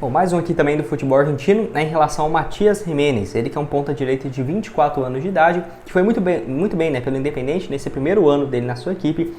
Bom, mais um aqui também do futebol argentino, né, em relação ao Matías Jiménez, ele que é um ponta-direita de 24 anos de idade, que foi muito bem, né, pelo Independiente nesse primeiro ano dele na sua equipe,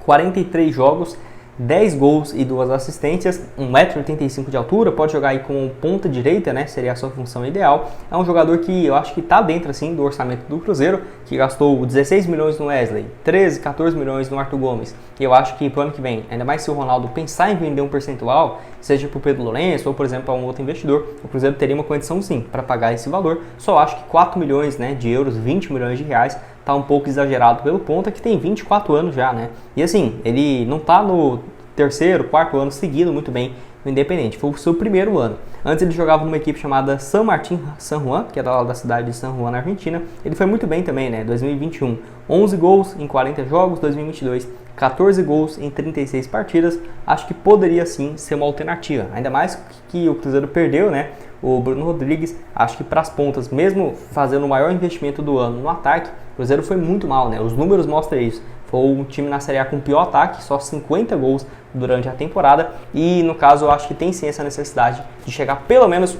43 jogos, 10 gols e 2 assistências, 1,85 m de altura, pode jogar aí com ponta direita, né? Seria a sua função ideal. É um jogador que eu acho que está dentro assim do orçamento do Cruzeiro, que gastou 16 milhões no Wesley, 13, 14 milhões no Arthur Gomes. E eu acho que pro ano que vem, ainda mais se o Ronaldo pensar em vender um percentual, seja para o Pedro Lourenço ou, por exemplo, para um outro investidor, o Cruzeiro teria uma condição sim para pagar esse valor. Só acho que 4 milhões, né, de euros, 20 milhões de reais, tá um pouco exagerado pelo ponta, que tem 24 anos já, né? E assim, ele não tá no terceiro, quarto ano seguido muito bem no Independiente. Foi o seu primeiro ano. Antes ele jogava numa equipe chamada San Martín San Juan, que é da cidade de San Juan, na Argentina. Ele foi muito bem também, né? 2021, 11 gols em 40 jogos. 2022, 14 gols em 36 partidas. Acho que poderia sim ser uma alternativa. Ainda mais que o Cruzeiro perdeu, né, o Bruno Rodrigues. Acho que para as pontas, mesmo fazendo o maior investimento do ano no ataque, o Cruzeiro foi muito mal, né? Os números mostram isso. Foi um time na Série A com pior ataque, só 50 gols durante a temporada. E no caso eu acho que tem sim essa necessidade de chegar pelo menos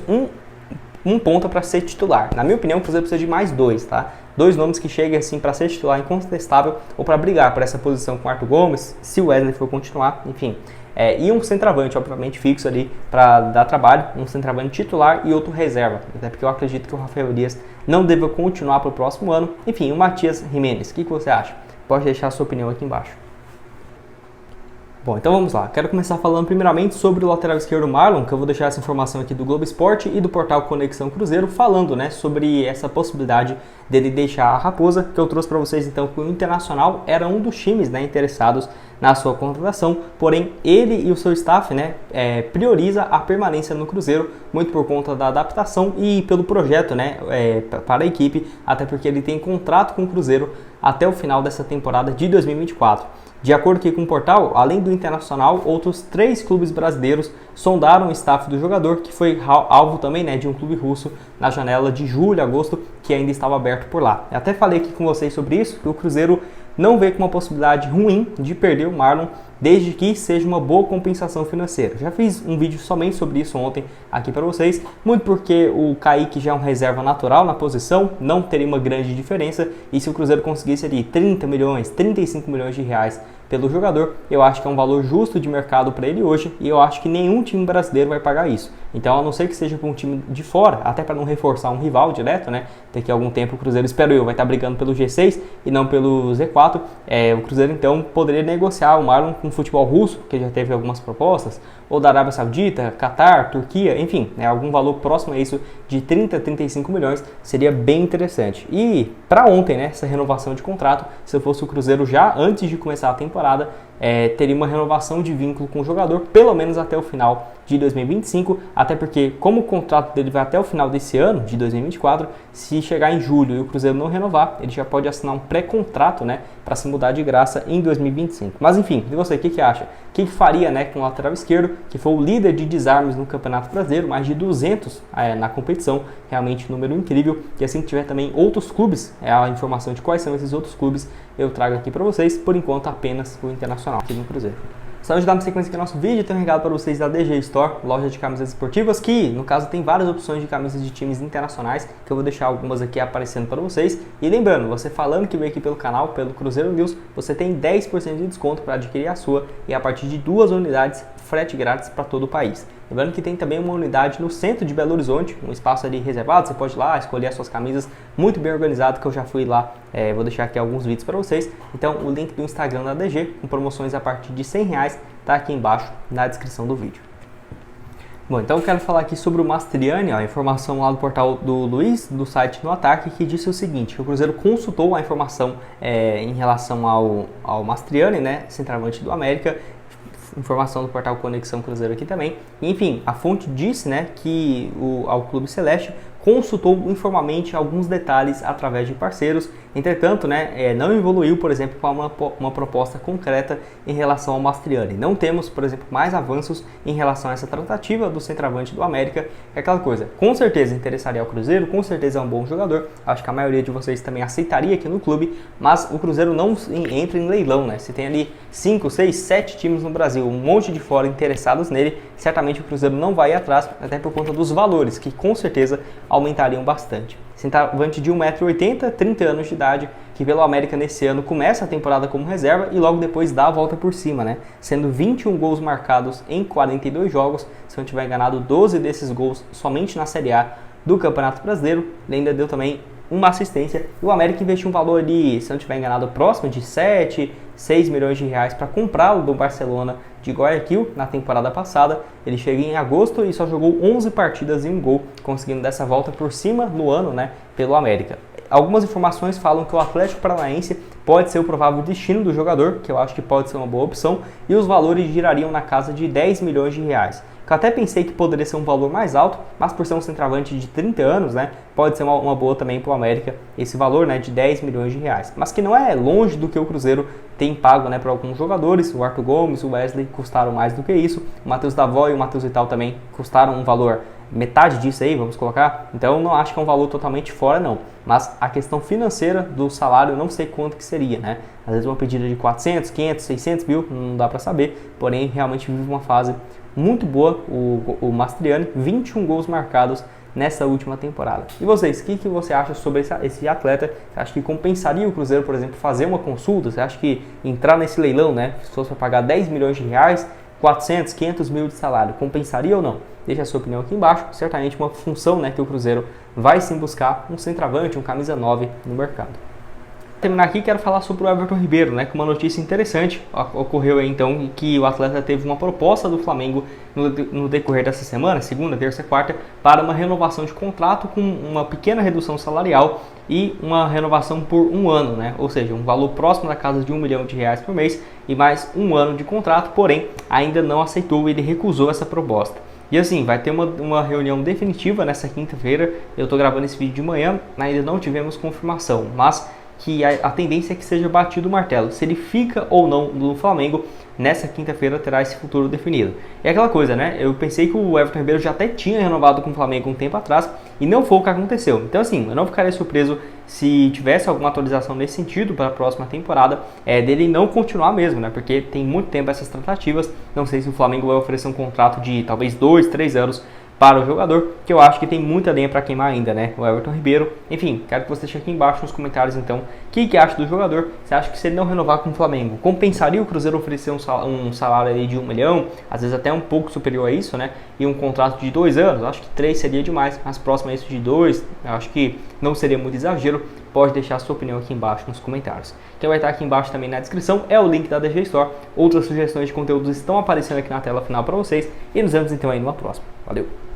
um ponta para ser titular. Na minha opinião, o Cruzeiro precisa de mais dois, tá? Dois nomes que cheguem assim para ser titular incontestável ou para brigar por essa posição com o Arthur Gomes, se o Wesley for continuar, enfim. E um centroavante, obviamente, fixo ali para dar trabalho, um centroavante titular e outro reserva, até porque eu acredito que o Rafael Dias não deva continuar para o próximo ano. Enfim, o Matías Jiménez, o que você acha? Pode deixar a sua opinião aqui embaixo. Bom, então vamos lá. Quero começar falando primeiramente sobre o lateral esquerdo Marlon, que eu vou deixar essa informação aqui do Globo Esporte e do portal Conexão Cruzeiro, falando, né, sobre essa possibilidade dele deixar a Raposa, que eu trouxe para vocês então que o Internacional era um dos times, né, interessados na sua contratação, porém ele e o seu staff, né, prioriza a permanência no Cruzeiro, muito por conta da adaptação e pelo projeto, né, para a equipe, até porque ele tem contrato com o Cruzeiro até o final dessa temporada de 2024. De acordo aqui com o portal, além do Internacional, outros 3 clubes brasileiros sondaram o staff do jogador, que foi alvo também, né, de um clube russo na janela de julho, agosto, que ainda estava aberto por lá. Eu até falei aqui com vocês sobre isso, que o Cruzeiro não vê com uma possibilidade ruim de perder o Marlon, desde que seja uma boa compensação financeira. Já fiz um vídeo somente sobre isso ontem aqui para vocês, muito porque o Kaique já é um reserva natural na posição, não teria uma grande diferença, e se o Cruzeiro conseguisse ali 30 milhões, 35 milhões de reais pelo jogador, eu acho que é um valor justo de mercado para ele hoje, e eu acho que nenhum time brasileiro vai pagar isso. Então, a não ser que seja para um time de fora, até para não reforçar um rival direto, né? Daqui a algum tempo o Cruzeiro, espero eu, vai estar brigando pelo G6 e não pelo Z4. O Cruzeiro então poderia negociar o Marlon com o futebol russo, que já teve algumas propostas, ou da Arábia Saudita, Catar, Turquia, enfim, né, algum valor próximo a isso de 30, 35 milhões seria bem interessante. E para ontem, né, essa renovação de contrato, se eu fosse o Cruzeiro já antes de começar a temporada, teria uma renovação de vínculo com o jogador, pelo menos até o final de 2025, até porque como o contrato dele vai até o final desse ano, de 2024, se chegar em julho e o Cruzeiro não renovar, ele já pode assinar um pré-contrato, né, para se mudar de graça em 2025. Mas enfim, e você, o que acha? O que faria, né, com o lateral esquerdo, que foi o líder de desarmes no Campeonato Brasileiro, mais de 200 na competição, realmente um número incrível, e assim que tiver também outros clubes, a informação de quais são esses outros clubes, eu trago aqui para vocês, por enquanto apenas o Internacional aqui no Cruzeiro. Só ajudar na sequência aqui no nosso vídeo, tenho um regalo para vocês da DG Store, loja de camisas esportivas, que no caso tem várias opções de camisas de times internacionais, que eu vou deixar algumas aqui aparecendo para vocês. E lembrando, você falando que veio aqui pelo canal, pelo Cruzeiro News, você tem 10% de desconto para adquirir a sua, e a partir de 2 unidades, frete grátis para todo o país. Lembrando que tem também uma unidade no centro de Belo Horizonte, um espaço ali reservado, você pode ir lá escolher as suas camisas, muito bem organizado, que eu já fui lá, vou deixar aqui alguns vídeos para vocês. Então o link do Instagram da DG, com promoções a partir de R$100, está aqui embaixo na descrição do vídeo. Bom, então eu quero falar aqui sobre o Mastriani, a informação lá do portal do Luiz, do site No Ataque, que disse o seguinte, que o Cruzeiro consultou a informação em relação ao Mastriani, né, centroavante do América, informação do portal Conexão Cruzeiro aqui também. Enfim, a fonte disse, né, que ao Clube Celeste consultou informalmente alguns detalhes através de parceiros, entretanto, né, não evoluiu, por exemplo, com uma proposta concreta em relação ao Mastriani. Não temos, por exemplo, mais avanços em relação a essa tratativa do centroavante do América, é aquela coisa, com certeza interessaria ao Cruzeiro, com certeza é um bom jogador, acho que a maioria de vocês também aceitaria aqui no clube, mas o Cruzeiro não entra em leilão, né? Se tem ali 5, 6, 7 times no Brasil, um monte de fora interessados nele, certamente o Cruzeiro não vai ir atrás, até por conta dos valores, que com certeza aumentariam bastante. Centroavante de 1,80 m, 30 anos de idade, que pelo América nesse ano começa a temporada como reserva e logo depois dá a volta por cima, né? Sendo 21 gols marcados em 42 jogos, se eu não estiver enganado, 12 desses gols somente na Série A do Campeonato Brasileiro. Ele ainda deu também uma assistência, e o América investiu um valor de, se eu não estiver enganado, próximo de 7, 6 milhões de reais para comprá-lo do Barcelona de Guayaquil na temporada passada. Ele chega em agosto e só jogou 11 partidas e um gol, conseguindo dessa volta por cima no ano, né, pelo América. Algumas informações falam que o Atlético Paranaense pode ser o provável destino do jogador, que eu acho que pode ser uma boa opção, e os valores girariam na casa de 10 milhões de reais. Eu até pensei que poderia ser um valor mais alto, mas por ser um centroavante de 30 anos, né, pode ser uma boa também para o América, esse valor, né, de 10 milhões de reais. Mas que não é longe do que o Cruzeiro tem pago, né, para alguns jogadores. O Arthur Gomes, o Wesley custaram mais do que isso, o Matheus Davó e o Matheus Vital também custaram um valor metade disso aí, vamos colocar. Então não acho que é um valor totalmente fora não, mas a questão financeira do salário eu não sei quanto que seria, né? Às vezes uma pedida de 400, 500, 600 mil, não dá para saber, porém realmente vive uma fase muito boa o Mastriani, 21 gols marcados nessa última temporada. E vocês, o que você acha sobre esse atleta? Você acha que compensaria o Cruzeiro, por exemplo, fazer uma consulta? Você acha que entrar nesse leilão, né, se fosse para pagar 10 milhões de reais, 400, 500 mil de salário, compensaria ou não? Deixa a sua opinião aqui embaixo. Certamente uma função, né, que o Cruzeiro vai sim buscar um centroavante, um camisa 9 no mercado. Terminar aqui, quero falar sobre o Everton Ribeiro, né, com uma notícia interessante. Ocorreu aí, então, que o atleta teve uma proposta do Flamengo no decorrer dessa semana, segunda, terça e quarta, para uma renovação de contrato com uma pequena redução salarial e uma renovação por um ano, né? Ou seja, um valor próximo da casa de R$1 milhão por mês e mais um ano de contrato, porém ainda não aceitou, ele recusou essa proposta. E assim, vai ter uma reunião definitiva nessa quinta-feira. Eu estou gravando esse vídeo de manhã, ainda não tivemos confirmação, mas que a tendência é que seja batido o martelo. Se ele fica ou não no Flamengo, nessa quinta-feira terá esse futuro definido. É aquela coisa, né? Eu pensei que o Everton Ribeiro já até tinha renovado com o Flamengo um tempo atrás e não foi o que aconteceu. Então assim, eu não ficaria surpreso se tivesse alguma atualização nesse sentido para a próxima temporada, dele não continuar mesmo, né? Porque tem muito tempo essas tratativas. Não sei se o Flamengo vai oferecer um contrato de talvez 2, 3 anos para o jogador, que eu acho que tem muita lenha para queimar ainda, né? O Everton Ribeiro. Enfim, quero que você deixe aqui embaixo nos comentários, então, o que acha do jogador. Você acha que se ele não renovar com o Flamengo, compensaria o Cruzeiro oferecer um salário ali de 1 milhão, às vezes até um pouco superior a isso, né? E um contrato de 2 anos, eu acho que 3 seria demais, mas próximo a isso de 2, eu acho que não seria muito exagero. Pode deixar a sua opinião aqui embaixo nos comentários. Quem vai estar aqui embaixo também na descrição é o link da DG Store. Outras sugestões de conteúdos estão aparecendo aqui na tela final para vocês. E nos vemos então aí numa próxima. Valeu!